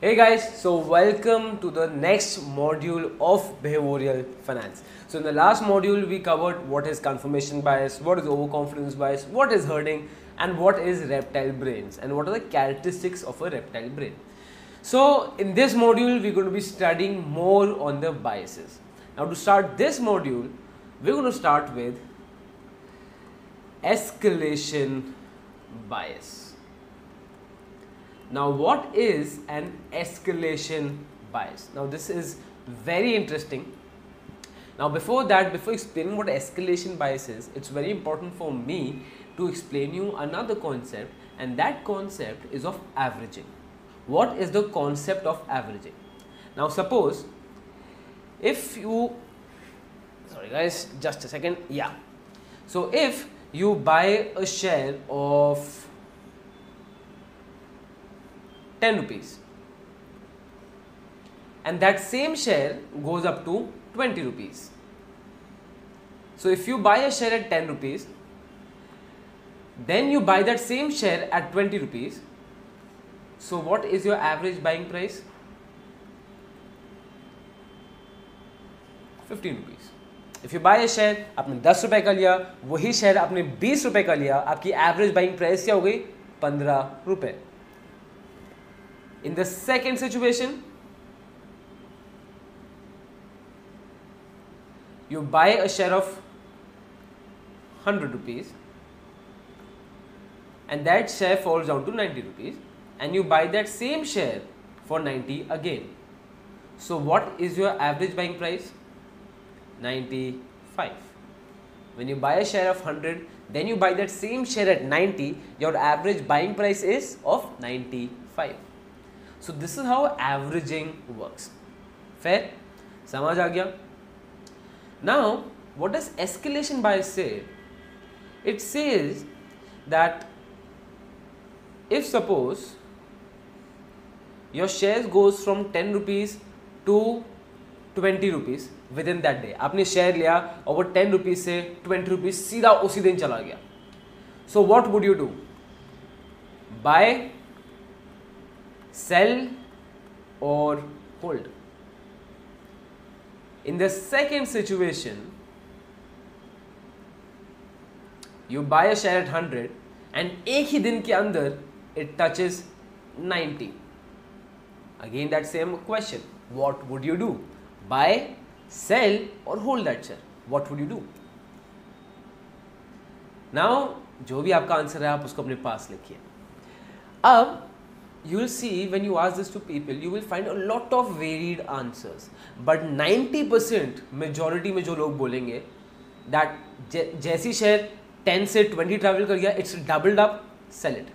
Hey guys, so welcome to the next module of behavioral finance. So in the last module we covered what is confirmation bias, what is overconfidence bias, what is herding, and what is reptile brains, and what are the characteristics of a reptile brain. So in this module we're going to be studying more on the biases. Now to start this module, we're going to start with escalation bias. Now what is an escalation bias? Now this is very interesting. Now before explaining what escalation bias is, it's very important for me to explain you another concept, and that concept is of averaging. What is the concept of averaging? Now suppose if you, sorry guys, just a second, yeah. So if you buy a share of 10 rupees and that same share goes up to 20 rupees. So if you buy a share at 10 rupees, then you buy that same share at 20 rupees. So what is your average buying price? 15 rupees. If you buy a share, आपने 10 रुपए का लिया, वही share आपने 20 रुपए का लिया, आपकी एवरेज बाइंग प्राइस क्या हो गई? 15 रुपए. In the second situation, you buy a share of 100 rupees and that share falls down to 90 rupees and you buy that same share for 90 again. So what is your average buying price? 95. When you buy a share of 100, then you buy that same share at 90, your average buying price is of 95. So this is how averaging works. Fair? समझ आ गया? Now, what does escalation bias say? It says that if suppose your shares goes from 10 rupees to 20 rupees within that day, आपने share लिया और वो 10 rupees से 20 rupees सीधा उसी दिन चला गया. So what would you do? Buy, sell or hold? In the second situation, you buy a share at 100 and एक ही दिन के अंदर it touches 90. Again that same question, what would you do? Buy, sell or hold that share? What would you do? Now जो भी आपका answer है आप उसको अपने पास लिखिए. अब you will see when you ask this to people, you will find a lot of varied answers. But 90% majority में जो लोग बोलेंगे that जैसी share 10 से 20 travel कर गया, it's doubled up, sell it.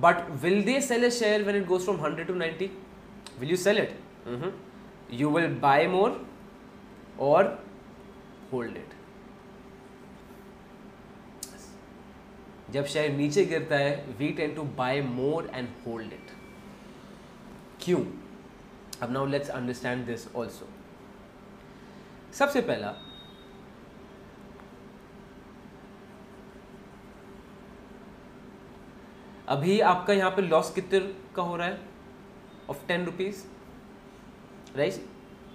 But will they sell a share when it goes from 100 to 90? Will you sell it? You will buy more or hold it. जब share नीचे गिरता है, we tend to buy more and hold it. क्यों? अब now let's understand this also. सबसे पहला, अभी आपका यहाँ पे लॉस कितने का हो रहा है? Of 10 rupees, right?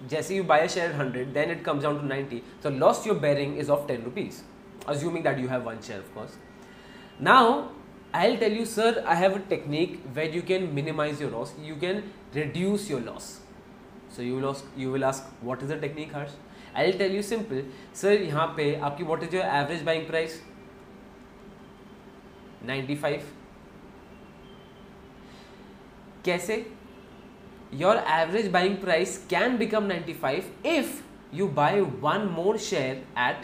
जैसे you buy a share at 100, then it comes down to 90. So loss you're bearing is of 10 rupees, assuming that you have one share, of course. Now, I'll tell you, sir, I have a technique where you can minimize your loss, you can reduce your loss. So you will ask, what is the technique, Harsh? I'll tell you simple, sir, यहाँ पे आपकी what is your average buying price? 95. कैसे? Your average buying price can become 95 if you buy one more share at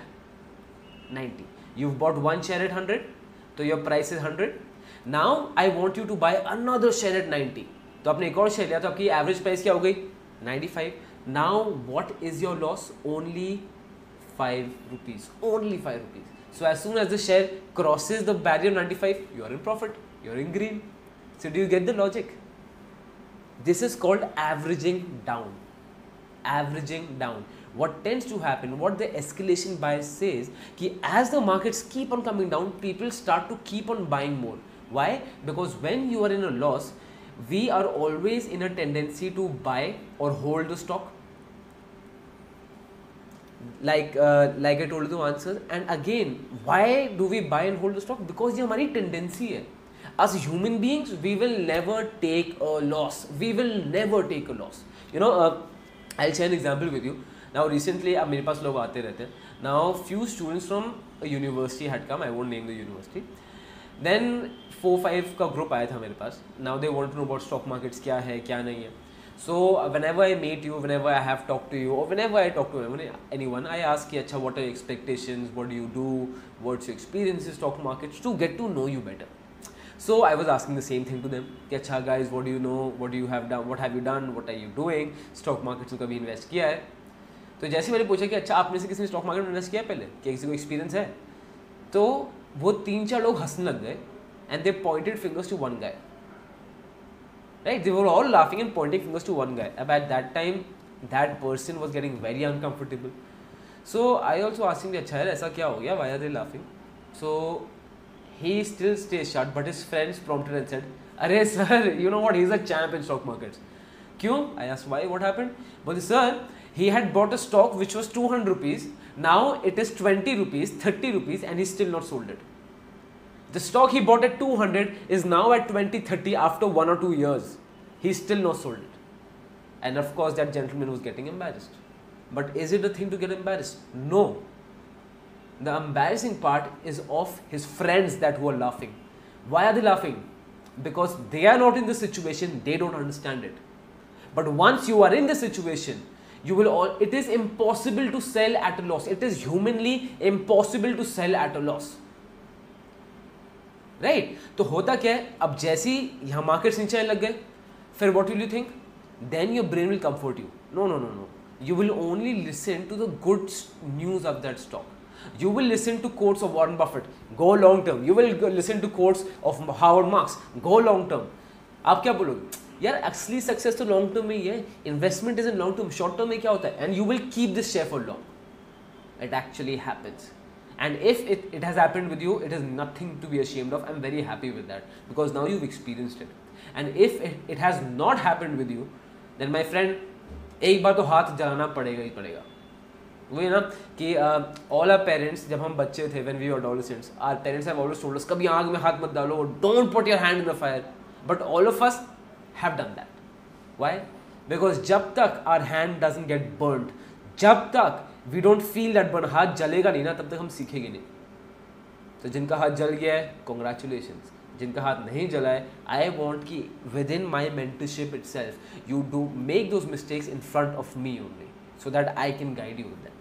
90. You've bought one share at 100. तो your price is 100. Now I want you to buy another share at 90. तो आपने एक और share लिया तो आपकी average price क्या हो गई? 95. Now what is your loss? Only 5 rupees. Only 5 rupees. So as soon as the share crosses the barrier 95, you are in profit. You are in green. So do you get the logic? This is called averaging down. Averaging down. what tends to happen, what the escalation bias says, कि as the markets keep on coming down, people start to keep on buying more. Why? Because when you are in a loss, we are always in a tendency to buy or hold the stock, like I told you the answer. And again, why do we buy and hold the stock? Because ये हमारी tendency है. As human beings, we will never take a loss. We will never take a loss. You know, I'll share an example with you. Now recently, अब मेरे पास लोग आते रहते हैं. Now few students from a university had come. I won't name the university. Then 4-5 का group आया था मेरे पास. Now they want to know about stock markets, क्या है क्या नहीं है. So whenever I meet you, whenever I have talked to you, or whenever I talk to anyone, I ask कि अच्छा, what are your expectations, what do you do, what's your experience in stock markets, to get to know you better. So I was asking the same thing to them कि अच्छा guys, what do you know, what do you have done, what have you done, what are you doing, stock markets में कभी invest किया है? तो जैसे मैंने पूछा कि अच्छा, आप में से किसी ने स्टॉक मार्केट में इन्वेस्ट किया पहले, क्या किसी को एक्सपीरियंस है? तो वो 3-4 लोग हंसने लग गए and they pointed fingers to one guy. Right? They were all laughing and pointing fingers to one guy. At that time, that person was getting very uncomfortable. So I also asked him, अच्छा यार ऐसा क्या हो गया? Why are they laughing? So he still stays shut, but his friends prompted and said, अरे sir, you know what? He's a champ in stock markets. क्यों? I asked why, what happened? But sir, he had bought a stock which was 200 rupees. Now it is 20 rupees, 30 rupees, and he still not sold it. The stock he bought at 200 is now at 20-30 after 1 or 2 years. He still not sold it. And of course that gentleman was getting embarrassed. But is it a thing to get embarrassed? No. The embarrassing part is of his friends that who are laughing. Why are they laughing? Because they are not in the situation, they don't understand it. But once you are in the situation, you will all, it is impossible to sell at a loss. It is humanly impossible to sell at a loss. Right? तो होता क्या है, अब जैसे ही यहाँ markets नीचे आने लग गए, फिर what will you think? Then your brain will comfort you. No. You will only listen to the good news of that stock. You will listen to quotes of Warren Buffett. Go long term. You will listen to quotes of Howard Marks. Go long term. आप क्या बोलोगे? यार असली success तो long term में ही है. Investment is in long term. Short term में क्या होता है? And you will keep this share for long. It actually happens. And if it has happened with you, it is nothing to be ashamed of. I'm very happy with that because now you've experienced it. And if it has not happened with you, then my friend, एक बार तो हाथ जलाना पड़ेगा ही पड़ेगा. वही ना कि all our parents, जब हम बच्चे थे, when we were adolescents, our parents have always told us कभी आग में हाथ मत डालो, don't put your hand in the fire. But all of us have done that. Why? Because जब तक our hand doesn't get burnt, जब तक we don't feel that burn, हाथ जलेगा नहीं ना, तब तक हम सीखेंगे नहीं. तो जिनका हाथ जल गया है, congratulations. जिनका हाथ नहीं जला है, I want कि within my mentorship itself, you do make those mistakes in front of me only, so that I can guide you with them.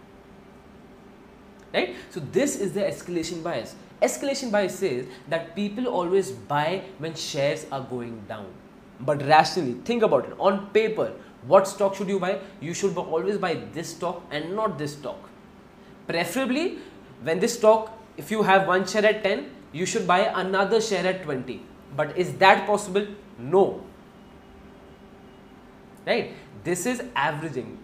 Right? So this is the escalation bias. Escalation bias says that people always buy when shares are going down. But rationally, think about it. On paper, what stock should you buy? You should always buy this stock and not this stock. Preferably, when this stock, if you have one share at 10, you should buy another share at 20. But is that possible? No. Right? This is averaging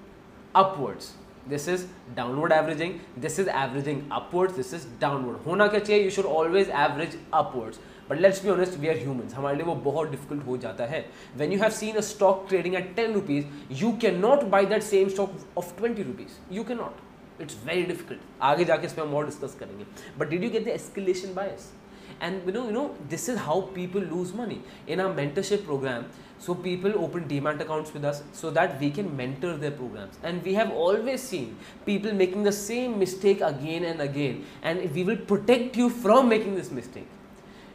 upwards. This is downward averaging. This is averaging upwards. This is downward. होना क्या चाहिए? You should always average upwards. But let's be honest, we are humans. हमारे लिए वो बहुत difficult हो जाता है. When you have seen a stock trading at 10 rupees, you cannot buy that same stock of 20 rupees. You cannot. It's very difficult. आगे जाके इस पे हम और discuss करेंगे. But did you get the escalation bias? And you know, this is how people lose money. In our mentorship program, so people open Demat accounts with us so that we can mentor their programs. And we have always seen people making the same mistake again and again. And we will protect you from making this mistake.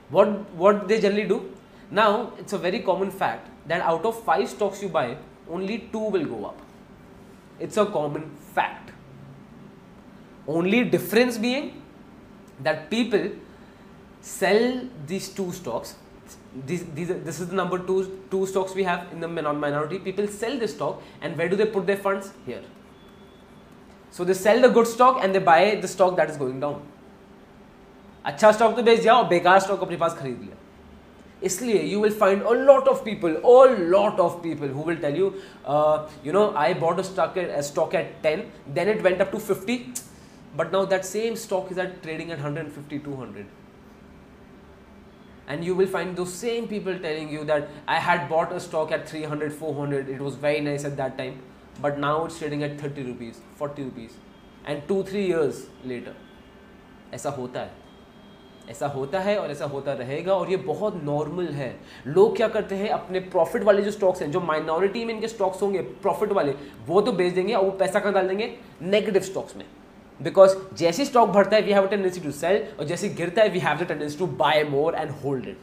What they generally do? Now, it's a very common fact that out of 5 stocks you buy, only 2 will go up. It's a common fact. Only difference being that people sell these 2 stocks. This is the number 2 stocks we have in the minority. People sell this stock, and where do they put their funds? Here. So they sell the good stock and they buy the stock that is going down. अच्छा stock तो बेच जाओ, बेकार stock अपने पास खरीद लिया. इसलिए you will find a lot of people who will tell you, I bought a stock at 10, then it went up to 50, but now that same stock is trading at 150, 200. and you will find those same people telling you that I had bought a stock at 300, 400, it was very nice at that time, but now it's trading at 30 rupees, 40 rupees, and 2-3 years later. ऐसा होता है, ऐसा होता है और ऐसा होता रहेगा, और ये बहुत नॉर्मल है. लोग क्या करते हैं, अपने प्रॉफिट वाले जो स्टॉक्स हैं, जो माइनॉरिटी में इनके स्टॉक्स होंगे प्रॉफिट वाले, वो तो बेच देंगे और वो पैसा कहाँ डाल देंगे, नेगेटिव स्टॉक्स में. बिकॉज जैसे स्टॉक बढ़ता है we have a tendency to sell, और जैसे गिरता है we have the tendency to buy more and hold it.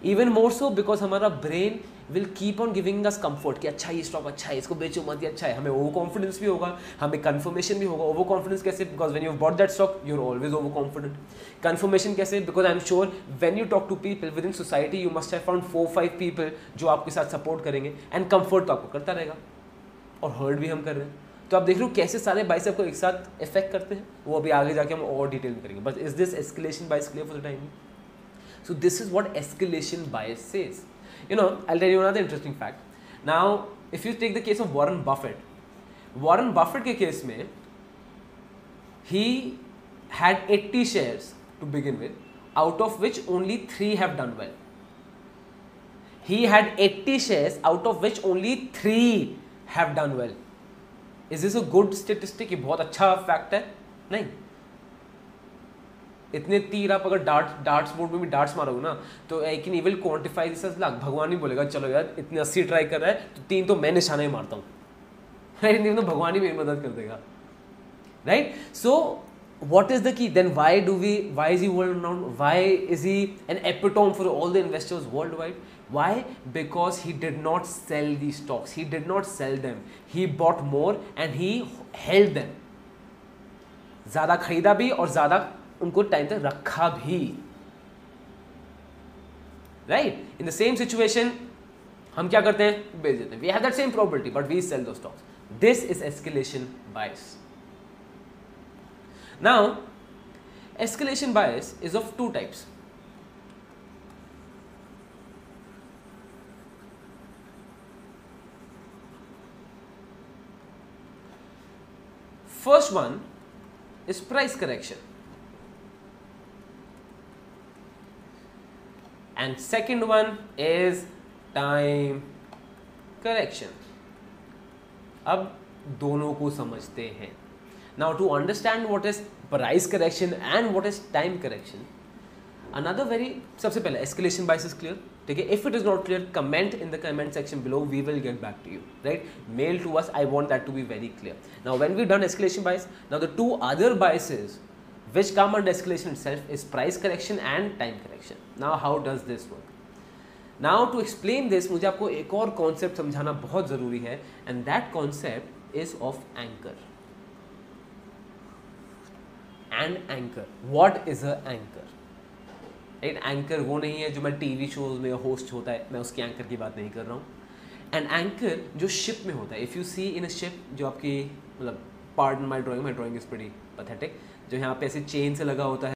Even more so because हमारा brain will keep on giving us comfort कि अच्छा ये स्टॉक अच्छा है, इसको बेचो मत, ये अच्छा है. हमें ओवर कॉन्फिडेंस भी होगा, हमें कन्फर्मेशन भी होगा. ओवर कॉन्फिडेंस कैसे, because when you bought that stock you are always over confident. Confirmation कैसे, because I am sure when you talk to people within society you must have found 4-5 people जो आपके साथ support करेंगे, and comfort तो आपको करता रहेगा, और हर्ट भी हम कर रहे हैं. तो आप देख रहे हो कैसे सारे बाइसेप को एक साथ इफेक्ट करते हैं. वो अभी आगे जाके हम और डिटेल में करेंगे. बस is this escalation bias clear for the time? So this is what escalation bias says. You know, I'll tell you another interesting fact. Now, if you take the case of Warren Buffett के case में, he had 80 shares to begin with, out of which only 3 have done well. He had 80 shares, out of which only 3 have done well. Is this a good statistic? ये बहुत अच्छा fact है? नहीं. इतने तीर आप अगर डार्ट्स बोर्ड में भी डार्ट्स मारोगे ना, तो I can even quantify this as luck. भगवान ही बोलेगा चलो यार इतने 80 ट्राई कर रहा है तो 3 तो मैं निशाना ही मारता हूँ, राइट? तो भगवान ही मेरी मदद कर देगा, right? So what is the key? Then why is he world renowned? Why is he an epitome for all the investors worldwide? Why? Because he did not sell these stocks. He did not sell them. He bought more and he held them. ज़्यादा खरीदा भी और ज़्यादा उनको time तक रखा भी, right? In the same situation हम क्या करते हैं, बेच देते हैं. We have that same probability but we sell दो stocks. This is escalation bias. Now escalation bias is of 2 types. First one is price correction, and second one is time correction. अब दोनों को समझते हैं. Now to understand what is price correction and what is time correction, another very सबसे पहले escalation bias is clear, ठीक है? If it is not clear, comment in the comment section below, we will get back to you, right? Mail to us, I want that to be very clear. Now when we done escalation bias, now the 2 other biases which come under escalation itself is price correction and time correction. Now how does this work? Now to explain this, मुझे आपको एक और concept समझाना बहुत ज़रूरी है, and that concept is of anchor. And anchor, what is a anchor? Right? Anchor वो नहीं है जो मैं टीवी शोज में होस्ट होता है, मैं उसके एंकर की बात नहीं कर रहा हूँ. एंड एंकर जो शिप में होता है, if you see in a ship, जो आपकी मतलब pardon my drawing is pretty pathetic, जो यहाँ पे ऐसे चेन से लगा होता है,